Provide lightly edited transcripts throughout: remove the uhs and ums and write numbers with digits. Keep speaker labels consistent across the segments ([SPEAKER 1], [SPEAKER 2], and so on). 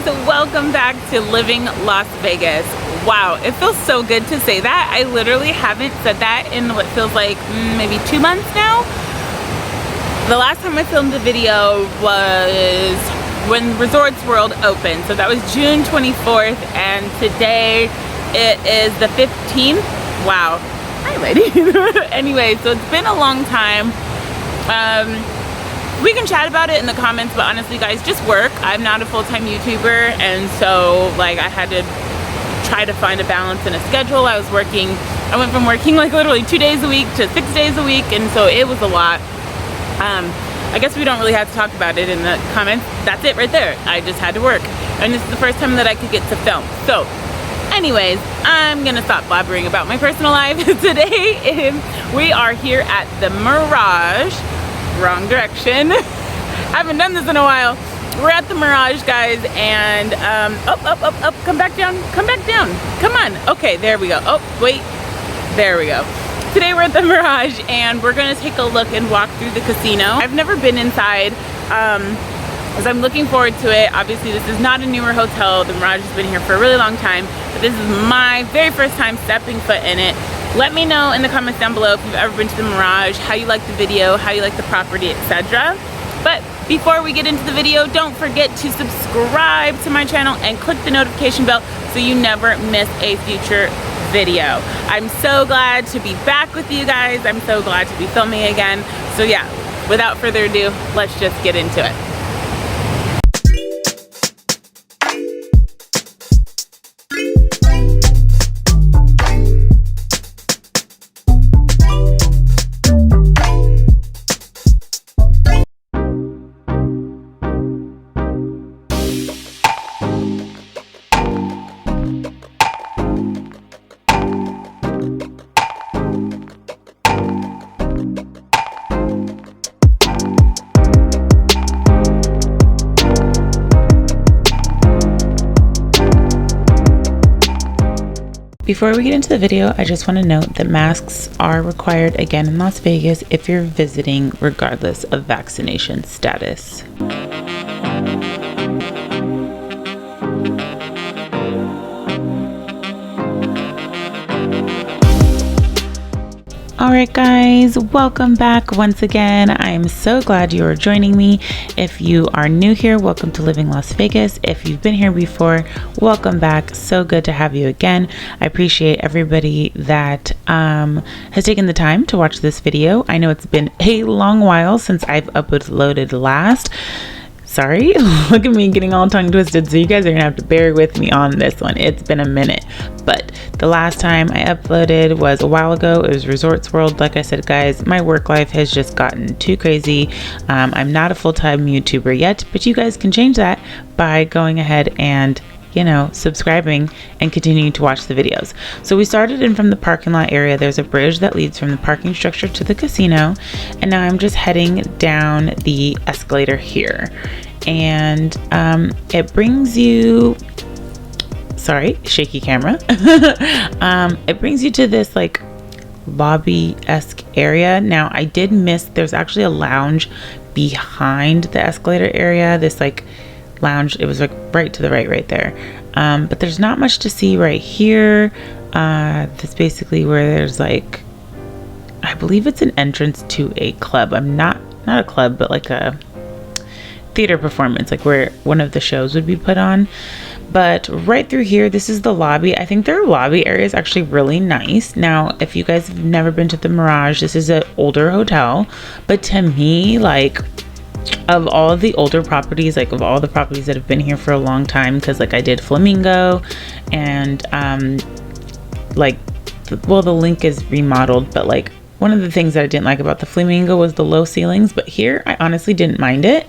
[SPEAKER 1] guys, welcome back to Living Las Vegas. Wow, it feels so good to say that. I literally haven't said that in what feels like maybe 2 months now. The last time I filmed a video was when Resorts World opened, so that was June 24th, and today it is the 15th. Wow, hi lady. Anyway, so it's been a long time. We can chat about it in the comments, but honestly guys, just work. I'm not a full-time YouTuber, and so like I had to try to find a balance in a schedule. I went from working like literally 2 days a week to 6 days a week, and so it was a lot. I guess we don't really have to talk about it in the comments. That's it right there. I just had to work, and this is the first time that I could get to film. So anyways, I'm gonna stop blabbering about my personal life. Today we are here at the Mirage. Wrong direction. I haven't done this in a while. We're at the Mirage, guys, and up, come back down, come on. Okay, there we go. Oh wait, there we go. Today we're at the Mirage, and we're gonna take a look and walk through the casino. I've never been inside, as I'm looking forward to it. Obviously this is not a newer hotel. The Mirage has been here for a really long time, but this is my very first time stepping foot in it. Let me know in the comments down below if you've ever been to the Mirage, how you like the video, how you like the property, etc. But before we get into the video, don't forget to subscribe to my channel and click the notification bell so you never miss a future video. I'm so glad to be back with you guys. I'm so glad to be filming again. So yeah, without further ado, let's just get into it. Before we get into the video, I just want to note that masks are required again in Las Vegas if you're visiting, regardless of vaccination status. Alright guys, welcome back once again. I am so glad you are joining me. If you are new here, welcome to Living Las Vegas. If you've been here before, welcome back. So good to have you again. I appreciate everybody that has taken the time to watch this video. I know it's been a long while since I've uploaded last. Sorry, look at me getting all tongue twisted, so you guys are gonna have to bear with me on this one. It's been a minute, but the last time I uploaded was a while ago. It was Resorts World. Like I said, guys, my work life has just gotten too crazy. I'm not a full-time YouTuber yet, but you guys can change that by going ahead and, you know, subscribing and continuing to watch the videos. So we started in from the parking lot area. There's a bridge that leads from the parking structure to the casino, and now I'm just heading down the escalator here, and it brings you, sorry, shaky camera. It brings you to this like lobby-esque area. Now I did miss, there's actually a lounge behind the escalator area, this like lounge. It was like right to the right there, but there's not much to see right here. That's basically where there's like, I believe it's an entrance to a club. I'm not a club, but like a theater performance, like where one of the shows would be put on. But right through here, this is the lobby. I think their lobby area is actually really nice. Now, if you guys have never been to the Mirage, this is an older hotel, but to me, like, of all of the older properties, like of all the properties that have been here for a long time, because like I did Flamingo, and like, well, the Link is remodeled, but like one of the things that I didn't like about the Flamingo was the low ceilings, but here I honestly didn't mind it.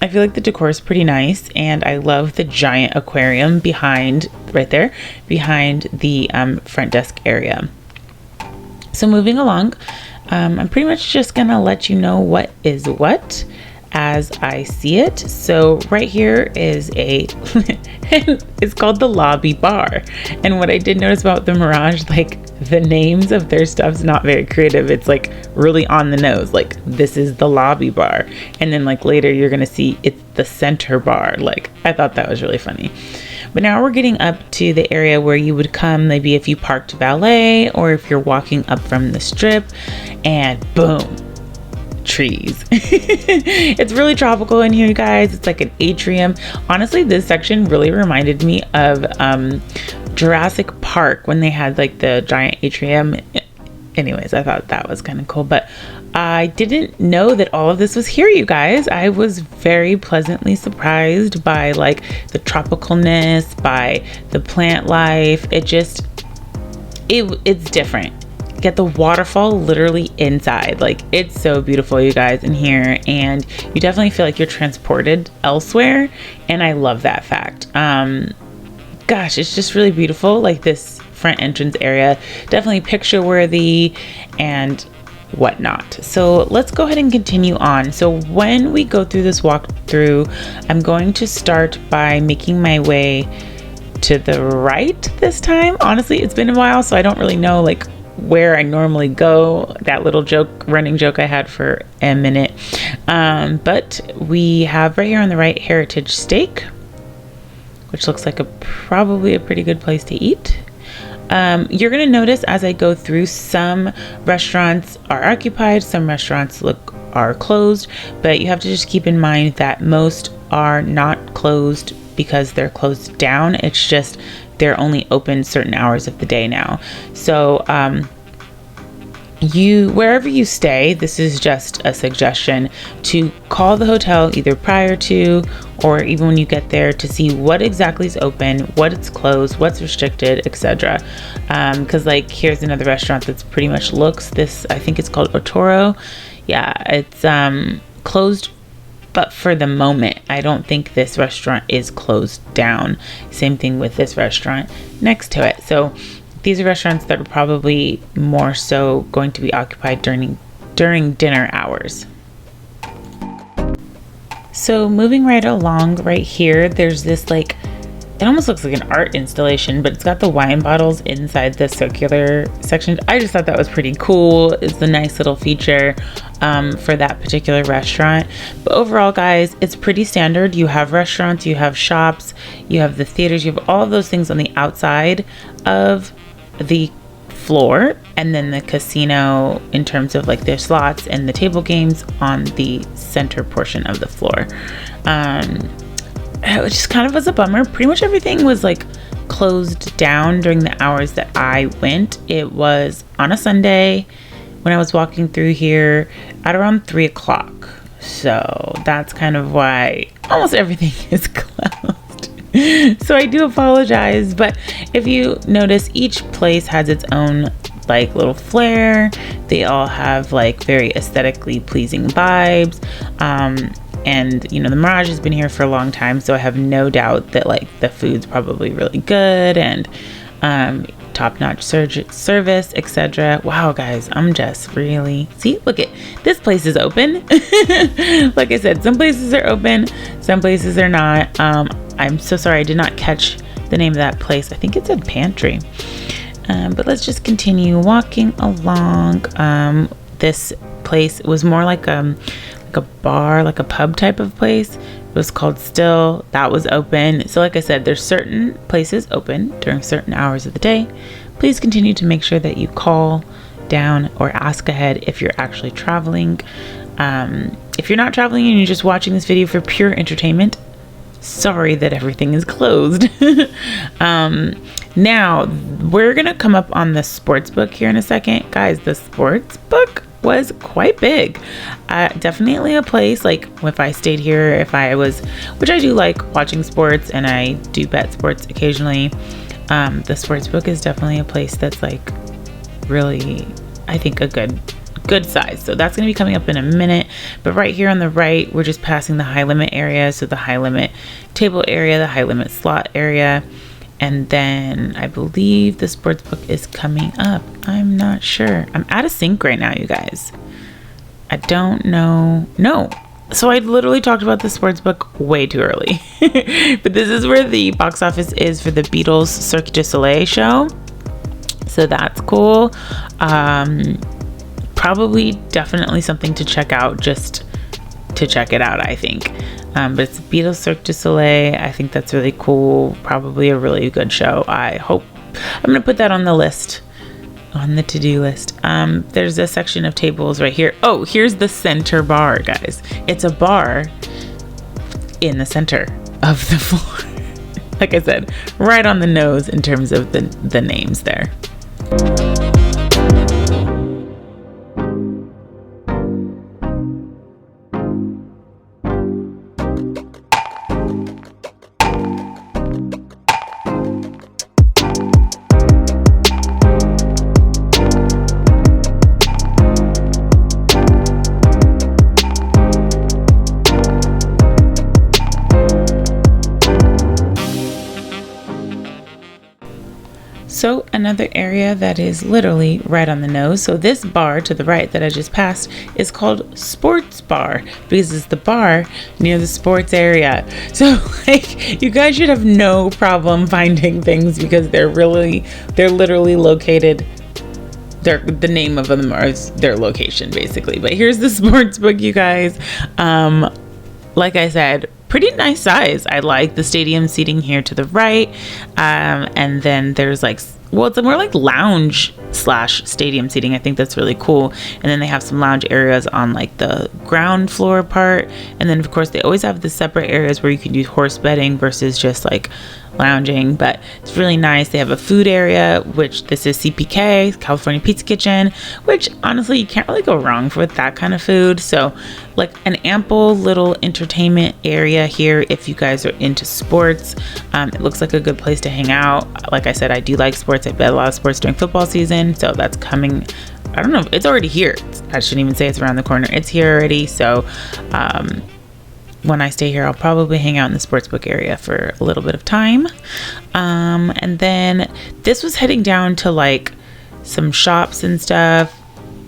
[SPEAKER 1] I feel like the decor is pretty nice, and I love the giant aquarium behind, right there, behind the front desk area. So moving along, I'm pretty much just gonna let you know what is what. as I see it. So right here is it's called the lobby bar. And what I did notice about the Mirage, like the names of their stuff's not very creative. It's like really on the nose, like this is the lobby bar. And then like later you're gonna see it's the center bar. Like I thought that was really funny. But now we're getting up to the area where you would come maybe if you parked valet or if you're walking up from the strip, and boom, trees. It's really tropical in here, you guys. It's like an atrium. Honestly, this section really reminded me of Jurassic Park when they had like the giant atrium. Anyways, I thought that was kind of cool, but I didn't know that all of this was here, you guys. I was very pleasantly surprised by like the tropicalness, by the plant life. It's different. Get the waterfall literally inside. Like it's so beautiful, you guys, in here, and you definitely feel like you're transported elsewhere, and I love that fact. Gosh, it's just really beautiful. Like this front entrance area, definitely picture worthy and whatnot. So let's go ahead and continue on. So when we go through this walkthrough, I'm going to start by making my way to the right this time. Honestly, it's been a while, so I don't really know like where I normally go. That little running joke I had for a minute. But we have right here on the right Heritage Steak, which looks like probably a pretty good place to eat. You're gonna notice as I go through, some restaurants are occupied, some restaurants are closed, but you have to just keep in mind that most are not closed because they're closed down. It's just they're only open certain hours of the day now. So wherever you stay, this is just a suggestion to call the hotel either prior to or even when you get there to see what exactly is open, what it's closed, what's restricted, etc. Because like here's another restaurant that's pretty much looks this. I think it's called Otoro. Yeah, it's closed, but for the moment, I don't think this restaurant is closed down. Same thing with this restaurant next to it. So these are restaurants that are probably more so going to be occupied during dinner hours. So moving right along right here, there's this like, it almost looks like an art installation, but it's got the wine bottles inside the circular section. I just thought that was pretty cool. It's a nice little feature for that particular restaurant. But overall, guys, it's pretty standard. You have restaurants, you have shops, you have the theaters, you have all of those things on the outside of the floor, and then the casino in terms of like their slots and the table games on the center portion of the floor. It just kind of was a bummer. Pretty much everything was like closed down during the hours that I went. It was on a Sunday when I was walking through here at around 3 o'clock. So that's kind of why almost everything is closed. So I do apologize, but if you notice, each place has its own like little flair. They all have like very aesthetically pleasing vibes. And you know, the Mirage has been here for a long time, so I have no doubt that like the food's probably really good and top-notch service, etc. Wow, guys, I'm just really, see, look at this place is open. Like I said, some places are open, some places are not. I'm so sorry I did not catch the name of that place. I think it said Pantry. But let's just continue walking along. This place was more like a bar, like a pub type of place. It was called Still. That was open. So like I said, there's certain places open during certain hours of the day. Please continue to make sure that you call down or ask ahead if you're actually traveling. If you're not traveling and you're just watching this video for pure entertainment, sorry that everything is closed. Now we're gonna come up on the sports book here in a second. Guys, the sports book was quite big. Definitely a place, like if I stayed here, if I was, which I do like watching sports and I do bet sports occasionally, the sports book is definitely a place that's like really, I think, a good size. So that's going to be coming up in a minute. But right here on the right, we're just passing the high limit area. So the high limit table area, the high limit slot area. And then I believe the sports book is coming up. I'm not sure. I'm out of sync right now, you guys. I don't know. No, So I literally talked about the sports book way too early. But this is where the box office is for the Beatles Cirque du Soleil show. So that's cool. Probably definitely something to check out, just to check it out, I think. But it's Beatles Cirque du Soleil. I think that's really cool. Probably a really good show. I'm going to put that on the list, on the to-do list. There's a section of tables right here. Oh, here's the center bar, guys. It's a bar in the center of the floor. Like I said, right on the nose in terms of the names there. So another area that is literally right on the nose. So this bar to the right that I just passed is called Sports Bar because it's the bar near the sports area. So like you guys should have no problem finding things because they're literally located. The name of them is their location basically. But here's the sports book, you guys. Like I said, pretty nice size. I like the stadium seating here to the right. And then there's it's more like lounge / stadium seating. I think that's really cool. And then they have some lounge areas on like the ground floor part. And then of course they always have the separate areas where you can do horse betting versus just like lounging, but it's really nice. They have a food area, which this is CPK, California Pizza Kitchen, which honestly you can't really go wrong with that kind of food. So like an ample little entertainment area here if you guys are into sports. It looks like a good place to hang out. Like I said, I do like sports. I bet a lot of sports during football season, so that's coming. I don't know, it's already here. I shouldn't even say it's around the corner. It's here already. So when I stay here, I'll probably hang out in the sportsbook area for a little bit of time. And then this was heading down to like some shops and stuff.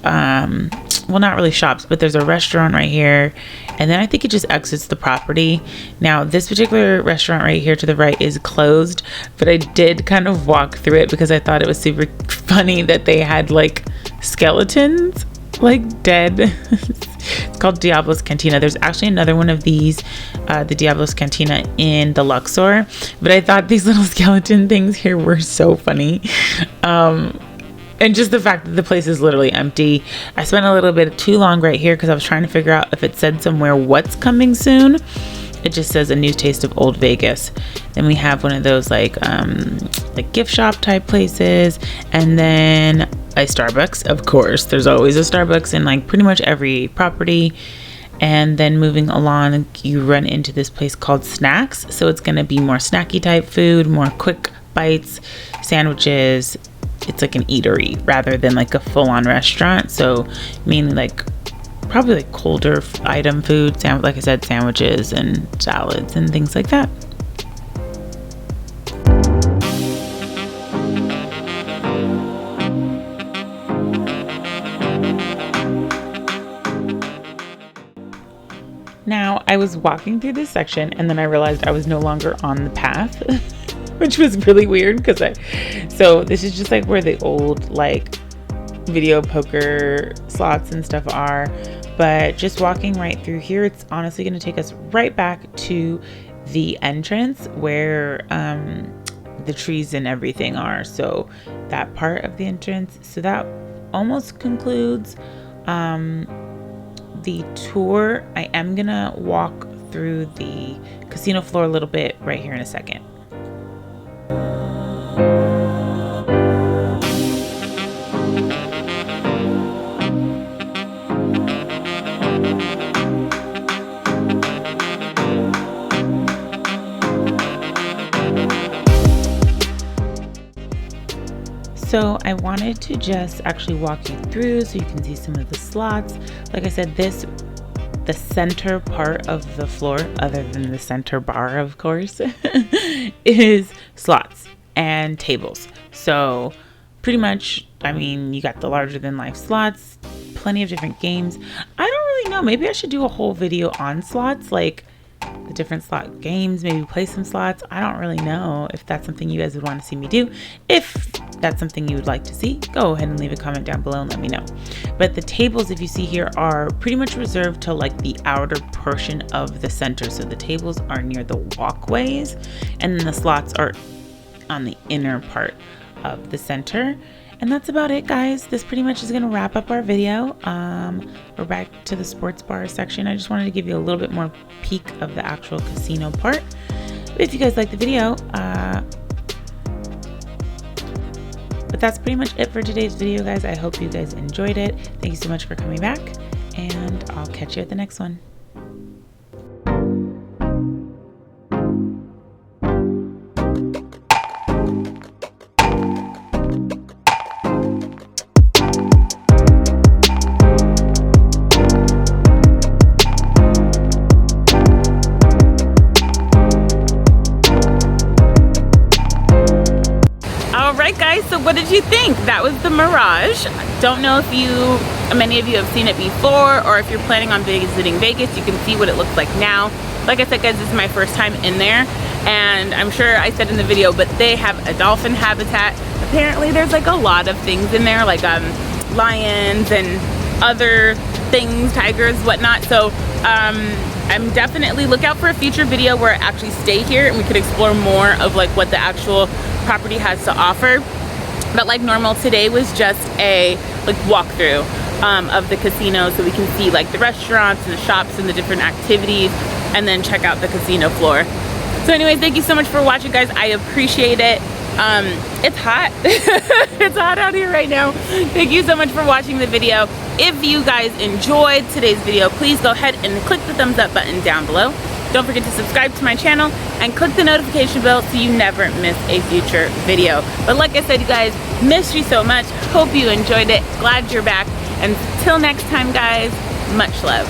[SPEAKER 1] Well, not really shops, but there's a restaurant right here. And then I think it just exits the property. Now, this particular restaurant right here to the right is closed, but I did kind of walk through it because I thought it was super funny that they had like skeletons, like dead. It's called Diablo's Cantina. There's actually another one of these, the Diablo's Cantina in the Luxor, but I thought these little skeleton things here were so funny. And just the fact that the place is literally empty. I spent a little bit too long right here because I was trying to figure out if it said somewhere what's coming soon. It just says a new taste of Old Vegas. Then we have one of those like gift shop type places, and then a Starbucks. Of course, there's always a Starbucks in like pretty much every property. And then moving along, you run into this place called Snacks. So it's going to be more snacky type food, more quick bites, sandwiches. It's like an eatery rather than like a full-on restaurant. So mainly like probably like colder item food, like I said, sandwiches and salads and things like that. Now I was walking through this section and then I realized I was no longer on the path. Which was really weird so this is just like where the old like video poker slots and stuff are, but just walking right through here, it's honestly going to take us right back to the entrance where the trees and everything are. So that part of the entrance, so that almost concludes the tour. I am gonna walk through the casino floor a little bit right here in a second. So I wanted to just actually walk you through so you can see some of the slots. Like I said, the center part of the floor, other than the center bar, of course, is slots and tables. So pretty much, I mean, you got the larger than life slots, plenty of different games. I don't really know. Maybe I should do a whole video on slots, like the different slot games, maybe play some slots. I don't really know if that's something you guys would want to see me do. If that's something you would like to see, go ahead and leave a comment down below and let me know. But the tables, if you see here, are pretty much reserved to like the outer portion of the center. So the tables are near the walkways, and then the slots are on the inner part of the center. And that's about it, guys. This pretty much is going to wrap up our video. We're back to the sports bar section. I just wanted to give you a little bit more peek of the actual casino part. But if you guys like the video, but that's pretty much it for today's video, guys. I hope you guys enjoyed it. Thank you so much for coming back, and I'll catch you at the next one. Alright guys, so what did you think? That was the Mirage. Don't know if many of you have seen it before, or if you're planning on visiting Vegas, you can see what it looks like now. Like I said, guys, this is my first time in there, and I'm sure I said in the video, but they have a dolphin habitat. Apparently there's like a lot of things in there, like lions and other things, tigers, whatnot. So I'm definitely look out for a future video where I actually stay here and we could explore more of like what the actual property has to offer. But like normal, today was just a like walkthrough of the casino, so we can see like the restaurants and the shops and the different activities, and then check out the casino floor. So anyways, thank you so much for watching, guys. I appreciate it. It's hot. It's hot out here right now. Thank you so much for watching the video. If you guys enjoyed today's video, please go ahead and click the thumbs up button down below. Don't forget to subscribe to my channel and click the notification bell so you never miss a future video. But like I said, you guys, missed you so much. Hope you enjoyed it. Glad you're back. And till next time, guys, much love.